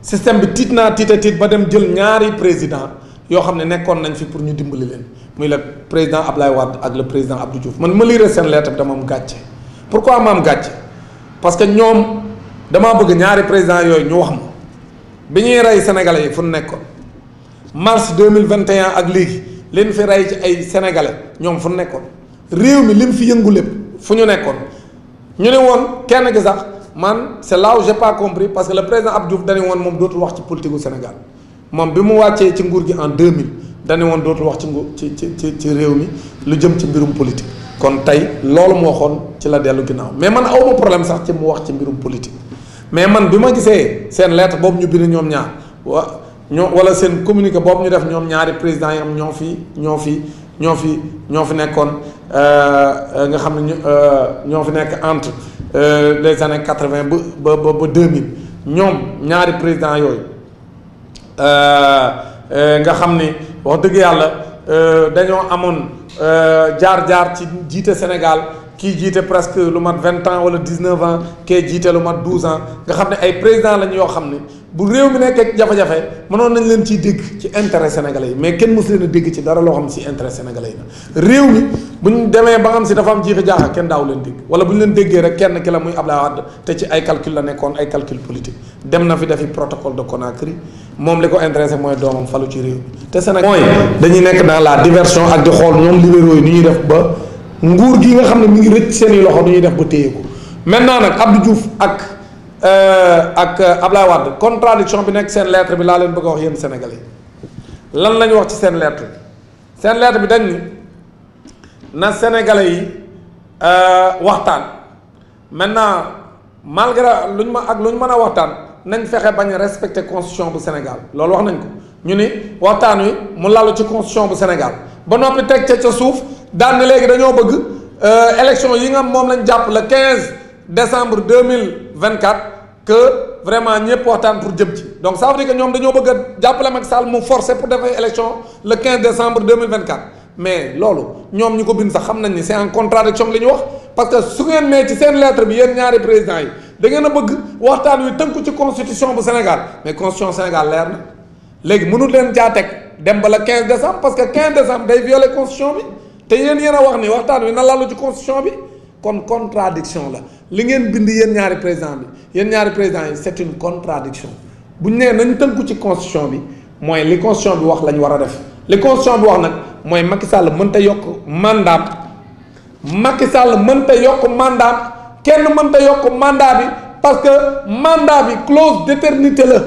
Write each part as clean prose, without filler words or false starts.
système bi tiit naa tiit ba dem jël ñaari président yoo xam ne nekkoon nañ fi pour ñu dimbali leen muy le président Ablaye Wade ak le président Abdou Diouf man ma lire seen lettre bi dama am gàcce. pourquoi ma am gàcce parce que ñoom damaa bëgg ñaari président yooyu ñu wax ma bi ñuy rey sénégalais yi fu nekkoon mars 2021 ak léegi leen fi rey ci ay sénégalais ñoom fu nekkoon réew mi lim fi yëngu lépp fu ñu nekkoon ñu ne woon kenn gi sax man c'est là où j'ai pas compris parce que le président Abdou Diouf dañu woon moom dootul wax ci politique gu Sénégal moom bi mu wàccee ci nguur gi en 2000 dañu woon dootul wax ci nguur ci réew mi lu jëm ci mbirum politique. kon tey loolu mu waxoon ci la dellu ginnaaw mais man awma problème sax ci mu wax ci mbirum politique mais man bi ma gisee seen lettre boobu ñu bind ñoom ñaar wala seen communiqué boobu ñu def ñoom ñaari présidents yi am ñoo fi nekkoon nga xam ne ñoo fi nekk entre les années 80 ba 2000 ñoom ñaari présidents yooyu nga xam ni wax dëgg yàlla dañoo amoon jaar-jaar ci jiite Sénégal kii jiite presque lu mat 20 ans wala 19 ans kee jiite lu mat 12 ans nga xam ne ay président lañ yoo xam ne bu réew mi nekkee jafe-jafe mënoon nañ leen ciy dégg ci intérêt sénégalais yi mais kenn mësu leen a dégg ci dara loo xam ne si intérêt sénégalais yi la réew mi bu ñu demee ba nga xam si dafa am jiixi jaaxa kenn daaw leen dégg wala bu ñu leen déggee rek kenn ki la muy Abdoulaye Wade te ci ay calcul la nekkoon ay calcul politique dem na fi defi protocole de Conakry moom li ko intéressé mooy doomam falu ci réew mi te Sénégal mooy dañuy nekk dans la diversion ak di xool ñoom libéraux yi ni ñuy def ba nguur gi nga xam ne mi ngi rëcc seen i loxo du ñuy def ba téye ko maintenant nag Abdou Diouf ak Ablaye Wade contradiction bi nekk seen lettre bi laa leen bëgg a wax yéen sénégalais lan la ñu wax ci seen lettre bi dañ ni na sénégalais yi waxtaan maintenant malgré luñ ma ak lu ñu mën a waxtaan nañ fexe bañ a respecter constitution bu Sénégal loolu wax nañ ko ñu ni waxtaan wi mu lalu ci constitution bu Sénégal ba noppi teg ca suuf daan na léegi dañoo bëgg élection yi nga xam moom lañ jàpp le 15 décembre 2024 que vraiment ñëpp waxtaan pour jëm ci donc ça veut dire que ñoom dañoo bëgg a jàppale Macky Sall mu forcer pour defee élection le 15 décembre 2024 mais loolu ñoom ñu ko bind sax xam nañ ni c'est en contradiction li ñu wax parce que su ngeen nee ci seen lettre bi yéen ñaari présidents yi da ngeen a bëgg waxtaan wi tënku ci constitution bu Sénégal mais constitution Sénégal leer na léegi mënul leen jaateeg dem ba le 15 décembre parce que 15 décembre day violer constitution bi te yéen a wax ni waxtaan wi na lalu ci constitution bi kon contradiction la li ngeen bind yéen ñaari président yi c'est une contradiction bu ñu nee nañ tënku ci constitution bi mooy li constitution bi wax la ñu war a def li constitution bi wax nag mooy Macky Sall mënta yokk mandat kenn mënta yokk mandat bi parce que mandat bi clause d'éternité la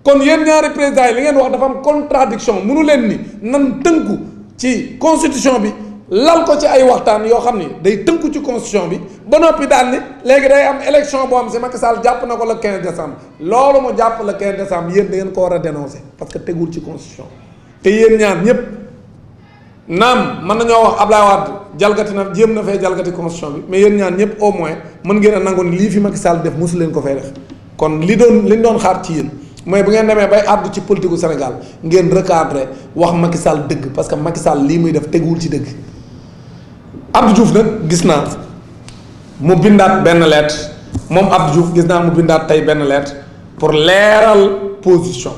kon yéen ñaari présidents yi li ngeen wax dafa am contradiction mënu leen ni nan tënku ci constitution bi lal ko ci ay waxtaan yoo xam ni day tënku ci constitution bi ba noppi daal ni léegi day am élection boo xam si Macky Sall jàpp na ko le 15 décembre loolu mu jàpp le 15 décembre yéen da ngeen ko war a dénoncer parce que tegul ci constitution te yéen ñaar ñëpp naam mën nañoo wax Ablaye Wade jalgati na jéem na fee jalgati constitution bi mais yéen ñaar ñëpp au moins mën ngeen a nangu ni lii fi Macky Sall def mosu leen ko fay def kon liñ doon xaar ci yéen mooy bu ngeen demee bay àddu ci politique gu Sénégal ngeen recadrer wax Macky Sall dëgg parce que Macky Sall lii muy def teguwul ci dëgg. Abdou Diouf nag gis naa mu bindaat benn lettre moom Abdou Diouf gis naa mu bindaat tey benn lettre pour leeral position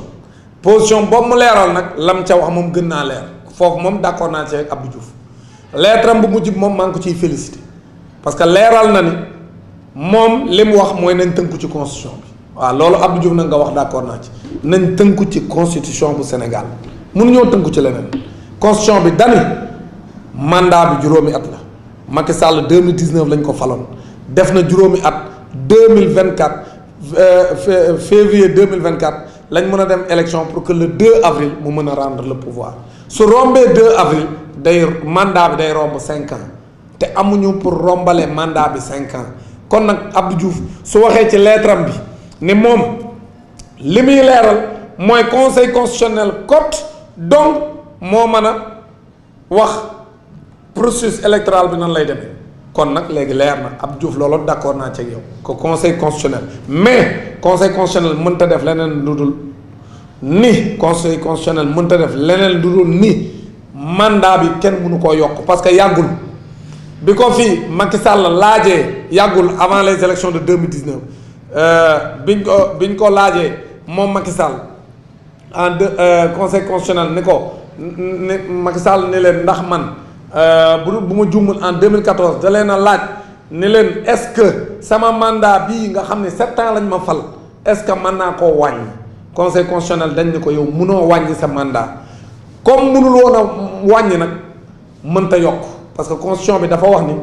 boobu mu leeral nag lam ca wax moom gën naa leer foofu moom d'accord naa ci ak Abdou Diouf lettre am bu mujj bi moom maa ngi ko ciy félicité parce que leeral na ni moom li mu wax mooy nañ tënku ci constitution bi waaw loolu Abdou Diouf nag nga wax d'accord naa ci nañ tënku ci constitution bu Sénégal mënuñoo tënku ci leneen constitution bi dani mandat bi juróomi at la Macky Sall 2019 lañ ko faloon def na juróomi at 2024 février 2024 lañ mën a dem élection pour que le 2 avril mu mën a rendre le pouvoir su rombee 2 avril mandat bi day romb 5 ans te amuñu pour rombale mandat bi 5 ans kon nag Abdou Diouf su waxee ci lettre am bi ni moom li muy leeral mooy conseil constitutionnel cote donc moo mën a wax processus électoral bi nan lay demee kon nag léegi leer na Abdou Diouf loolu d'accord naa ci ak yow ko conseil constitutionnel mais conseil constitutionnel mënta def leneen lu dul ni conseil constitutionnel mënta def leneen lu dul ni mandat bi kenn mënu koo yokk parce que yàggul bi ko fii Macky Sall laajee yàggul avant les élections de 2019 biñ ko laajee moom Macky Sall en conseil constitutionnel ni ko ni Macky Sall ni leen ndax man bu ma juumul en 2014 da leen a laaj ni leen est-ce que sama mandat bii nga xam ne 7 ans lañ ma fal est-ce que mën naa koo wàññi conseil constitutionnel dañ ni ko yow munoo wàññi sa mandat comme munul woon a wàññi nag mënta yokk parce que constitution bi dafa wax ni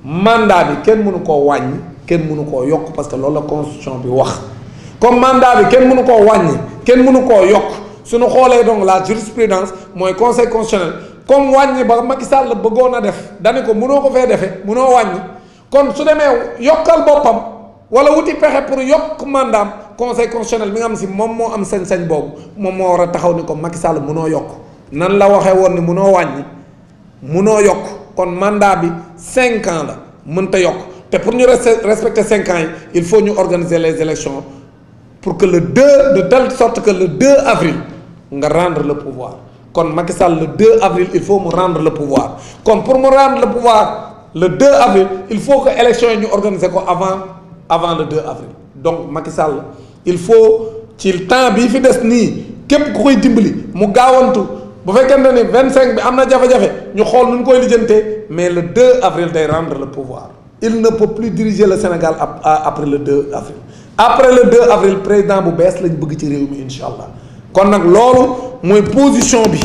mandat bi kenn mënu koo wàññi kenn mënu koo yokk parce que loolu la constitution bi wax comme mandat bi kenn mënu koo wàññi kenn mënu koo yokk suñu xoolee donc la jurisprudence mooy conseil constitutionnel comme wàññi ba Macky Sall bëggoon a def dani ko mënoo ko fee defee mënoo wàññi kon su demee yokkal boppam wala wuti pexe pour yokk mandaam conseil constitutionnel mi nga xam si moom moo am sañ-sañ boobu moom moo war a taxaw ni ko Macky Sall mënoo yokk nan la waxee woon ni mënoo wàññi mënoo yokk kon mandat bi 5 ans la mënta yokk te pour ñu respecter 5 ans yi il faut ñu organiser les élections pour que le 2 de telle sorte que le 2 avril nga rendre le pouvoir kon Macky Sall le 2 avril il faut mu rendre le pouvoir kon pour mu rendre le pouvoir le 2 avril il faut que élection yi ñu organiser ko avant le 2 avril donc Macky Sall il faut ci temps bii fi des nii képp ku koy dimbali mu gaawantu bu fekkente ni 25 bi am na jafe-jafe ñu xool nu ñu koy lijjantee mais le 2 avril day rendre le pouvoir il ne peut plus diriger le Sénégal après le 2 avril après le 2 avril président bu bees lañ bëgg ci réew mi incha allah kon nag loolu mooy position bi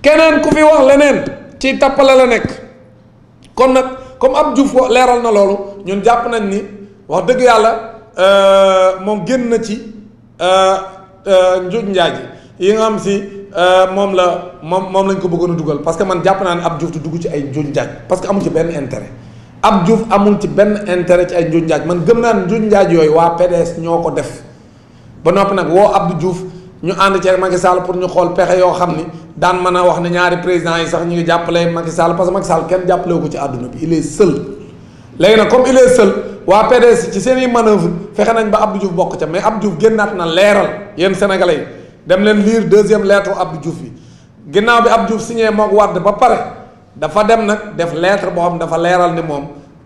keneen ku fi wax leneen ci tappale la nekk kon nag comme Abdou Diouf leeral na loolu ñun jàpp nañ ni wax dëgg yàlla moom génn na ci njuuj njaaj yi nga xam si moom lañ ko bëggoon a dugal parce que man jàpp naa ne Abdou Diouf du dugg ci ay njuuj njaaj parce que amul ci benn intérêt Abdou Diouf amul ci benn intérêt ci ay njuuj njaaj man gëm naa ne njuuj njaaj yooyu waa PDS ñoo ko def ba noppi nag woo Abdou Diouf ñu ànd ci Macky Sall pour ñu xool pexe yoo xam ni daan mën a wax ne ñaari président yi sax ñu ngi jàppale Macky Sall parce que Macky Sall kenn jàppale ko ci àdduna bi il est seul léegi nag comme il est seul waa PDS ci seen i manœuvre fexe nañ ba Abdou Diouf bokk ca mais Abdou Diouf génnaat na leeral yéen sénégalais yi dem leen lire 2e lettre Abdou Diouf bi ginnaaw bi Abdou Diouf signé mook Wade ba pare dafa dem nag def lettre boo xam dafa leeral ni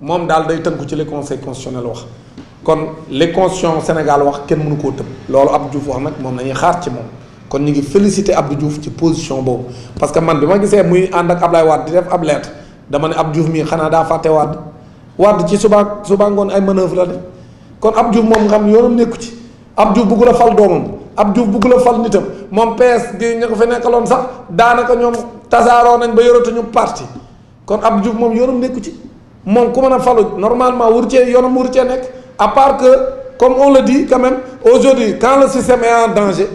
moom daal day tënku ci li conseil constitutionnel wax kon li constitution Sénégal wax kenn mënu koo tëb loolu Abdou Diouf wax nag moom nañuy xaar ci moom kon ñu ngi féliciter Abdou Diouf ci position boobu parce que man bi ma gisee muy ànd ak Ablaye Wade di def ab lettre dama ne Abdou Diouf mii xanaa daa fàtte Wade ci suba ngoon ay manœuvre la de kon Abdou Diouf moom nga xam yoonam nekku ci Abdou Diouf bëggul a fal doomam Abdou Diouf bëggul a fal nitam moom PS gi ña ko fa nekkaloon sax daanaka ñoom tasaaroo nañ ba yoratuñu parti kon Abdou Diouf moom yoonam nekku ci moom ku mën a falu normalement wur cee yoonam wur cee nekk à part que comme on le dit quand même aujourd'hui quand le système est en danger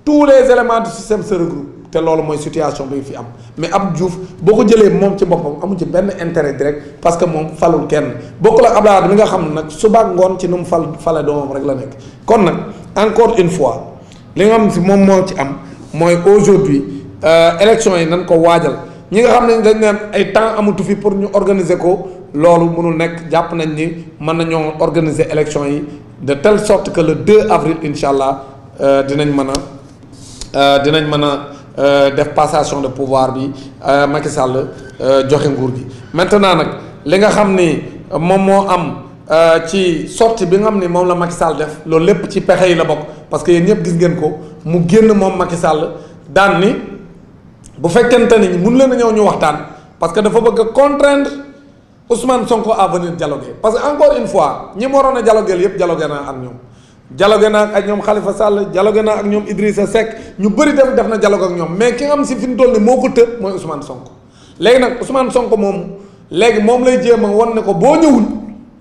tous les éléments du système se regroupent te loolu mooy situation bi fi am mais Abdou Diouf boo ko jëlee moom ci boppam amu ci benn intérêt direct parce que moom falul kenn bokkul ak Abdoulaye Wade mi nga xam ne nag suba ak ngoon ci nu mu fale doomam rek la nekk kon nag encore une fois li nga xam si moom moo ci am mooy aujourd'hui élection yi nañ ko waajal ñi nga xam ne dañ naan ay temps amatu fi pour ñu organiser ko loolu mënul nekk jàpp nañ ni mën nañoo organiser élection yi de telle sorte que le 2 avril incha allah dinañ mën a def passation de pouvoir bi Macky Sall joxe nguur gi maintenant nag li nga xam ni moom moo am ci sortie bi nga xam ni moom la Macky Sall def loolu lépp ci pexe yi la bokk parce que yéen ñëpp gis ngeen ko mu génn moom Macky Sall daan ni bu fekkente ni mun leen a ñëw ñu waxtaan parce que dafa bëgg a contraindre Ousmane Sonko à venir dialoguer parce que encore une fois ñi mu waroon a dialoguer yëpp dialoguer naa ak ñoom. dialogué naa ak ñoom Khalifa Sall dialogué naa ak ñoom Idrissa Seck ñu bëri def na dialogue ak ñoom mais ki nga xam si fi mu toll nii moo ko tëb mooy Ousmane Sonko léegi nag Ousmane Sonko moom léegi moom lay jéem a wan ne ko boo ñëwul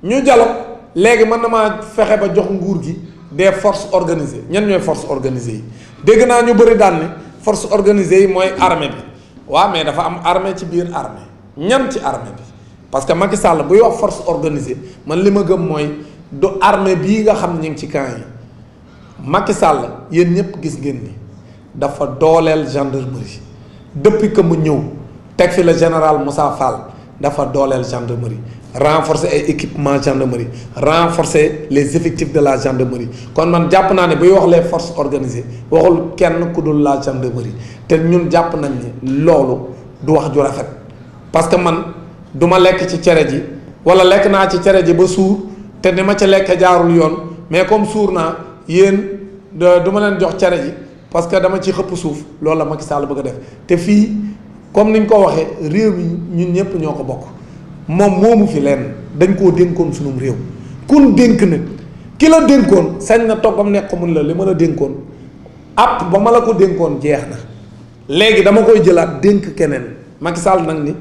ñu dialogue léegi mën na maa fexe ba jox nguur gi des forces organisées ñan ñooy forces organisées yi dégg naa ñu bëri daan ne forces organisées yi mooy armée bi waaw mais dafa am armée ci biir armée ñan ci armée bi parce que Macky Sall buy wax force organisée man li ma gëm mooy du armée bii nga xam ne ñu ngi ci camp yi Macky Sall yéen ñëpp gis ngeen ni dafa dooleel gendarmerie depuis que mu ñëw teg fi le général Moussa Fall dafa dooleel gendarmerie renforcer ay équipement gendarmerie renforcer les effectifs de la gendarmerie kon man jàpp naa ne buy wax les forces organisées waxul kenn ku dul la gendarmerie te ñun jàpp nañ ni loolu du wax ju rafet parce que man du ma lekk ci cere ji wala lekk naa ci cere ji ba suur te ni ma ca lekk jaarul yoon mais comme suur naa yéen du ma leen jox cere ji parce que dama ci xëpp suuf loolu la Macky Sall bëgg a def te fii comme niñ ko waxee réew mi ñun ñëpp ñoo ko bokk moom moomu fi leen dañ koo dénkoon sunum réew kun dénk nag ki la dénkoon sañ na toggam nekk mun la li ma la dénkoon app ba ma la ko dénkoon jeex na léegi dama koy jëlaat dénk keneen Macky Sall nag ni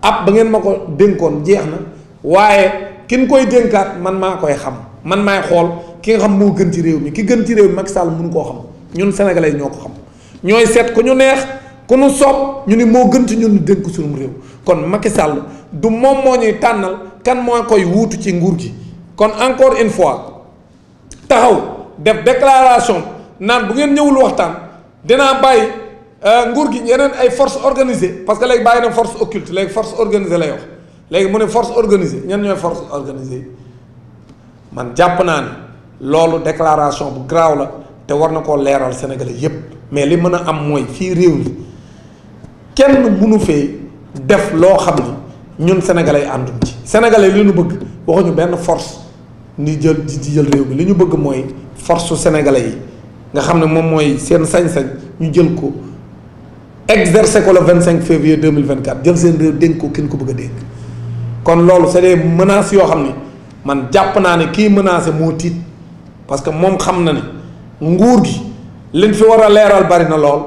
app ba ngeen ma ko dénkoon jeex na waaye kin koy dénkaat man maa koy xam man maay xool ki nga xam moo gën ci réew mi ki gën ci réew mi Macky Sall mënu koo xam ñun sénégalais ñoo ko xam ñooy seet ku ñu neex ku ñu soob ñu ni moo gën ci ñun ñu dénk suñu réew kon Macky Sall du moom moo ñuy tànnal kan moo koy wuutu ci nguur gi kon encore une fois taxaw def déclaration naan bu ngeen ñëwul waxtaan dinaa bàyyi nguur gi yeneen ay force organisée parce que léegi bàyyi na force occulte léegi force organisée lay wax léegi mu ne force organisée ñan ñooy force organisée man jàpp naa ne loolu déclaration bu garaaw la te war na koo leeral sénégalais yépp mais li mën a am mooy fii réew mi kenn mënu fee def loo xam ni ñun sénégalais yi ànduñ ci sénégalais li ñu bëgg waxuñu benn force ni jël di jël réew mi li ñu bëgg mooy force su sénégalais yi nga xam ne moom mooy seen sañ-sañ ñu jël ko exercer ko le 25 février 2024 jël seen réew dénk ko kin ko bëgg a dénk kon loolu c'est des menaces yoo xam ni man jàpp naa ne kii menacé moo tiit parce que moom xam na ne nguur gi liñ fi war a leeral bari na lool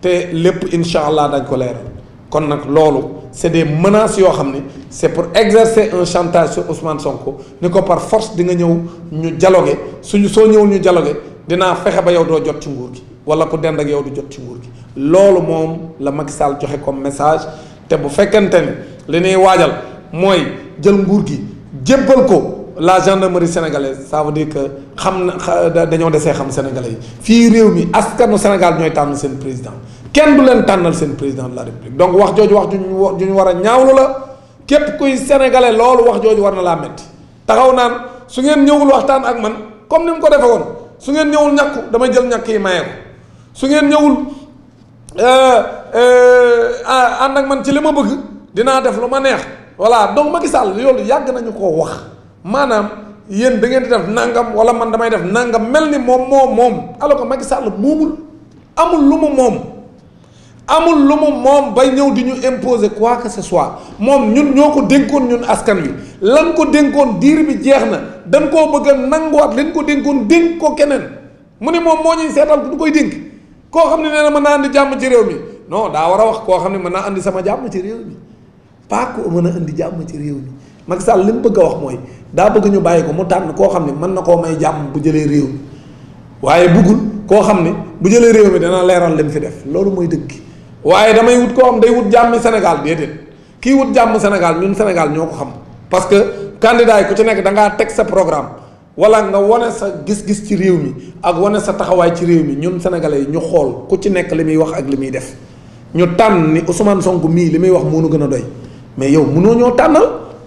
te lépp incha allah dañ ko leeral kon nag loolu c'est des menaces yoo xam ne c'est pour exercer un chantage sur Ousmane Sonko ni ko par force di nga ñëw ñu dialoguer soo ñëwul ñu dialoguer dinaa fexe ba yow doo jot ci nguur gi wala ku dend ak yow du jot ci nguur gi loolu moom la Macky Sall joxe comme message te bu fekkente ni li ñuy waajal mooy jël nguur gi jébbal ko la gendarmerie sénégalaise ça veut dire que xam na dañoo desee xam sénégalais yi fii réew mi askanu Sénégal ñooy tànn seen président kenn du leen tànnal seen président de la république donc wax jooju wax ju ñu war a ñaawlu la képp kuy sénégalais loolu wax jooju war na laa metti taxaw naan su ngeen ñëwul waxtaan ak man comme ni mu ko defee woon su ngeen ñëwul ñàkku damay jël ñàkk yi maye ko su ngeen ñëwul ànd ak man ci li ma bëgg dinaa def lu ma neex voilà donc Macky Sall loolu yàgg nañu koo wax maanaam yéen da ngeen di def nangam wala man damay def nangam mel ni moom alors que Macky Sall moomul amul lu mu moom bay ñëw di ñu imposer quoi que ce soit moom ñun ñoo ko dénkoon ñun askan wi lan ko dénkoon diir bi jeex na dañ koo bëgg a nanguwaat leen ko dénkoon dénk ko keneen mu ne moom moo ñuy seetal du koy dénk koo xam ne nee na mën naa andi jàmm ci réew mi non daa war a wax koo xam ne mën naa andi sama jàmm ci réew mi pas ko mën a andi jàmm ci réew mi Macky Sall li mu bëgg a wax mooy daa bëgg ñu bàyyi ko mu tànn koo xam ne mën na koo may jàmm bu jëlee réew mi waaye bëggul koo xam ne bu jëlee réew mi dana leeral li mu fi def loolu mooy dëgg waaye damay wut koo xam day wut jàmmi Sénégal déedéet kii wut jàmm Sénégal ñun Sénégal ñoo ko xam parce que candidat yi ku ci nekk da ngaa teg sa programme wala nga wane sa gis-gis ci réew mi ak wane sa taxawaay ci réew mi ñun sénégalais yi ñu xool ku ci nekk li muy wax ak li muy def ñu tànn ni Ousmane Sonko mii li muy wax moo nu gën a doy mais yow mënoo ñoo tànnal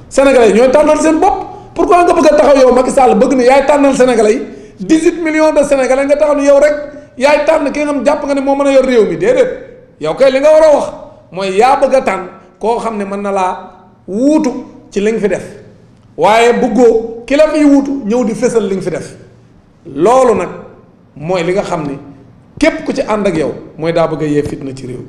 sénégalais yi ñooy tànnal seen bopp pourquoi nga bëgg a taxaw yow Macky Sall bëgg ne yaay tànnal sénégalais yi 18 millions de sénégalais nga taxaw ni yow rek yaay tànn ki nga xam jàpp nga ne moo mën a yor réew mi déedéet yow kay li nga war a wax mooy yaa bëgg a tànn koo xam ne mën na laa wuutu ci li nga fi def waaye bëggoo ki la fiy wuutu ñëw di fésal li nga fi def loolu nag mooy li nga xam ni képp ku ci ànd ak yow mooy daa bëgg a yee fitna ci réew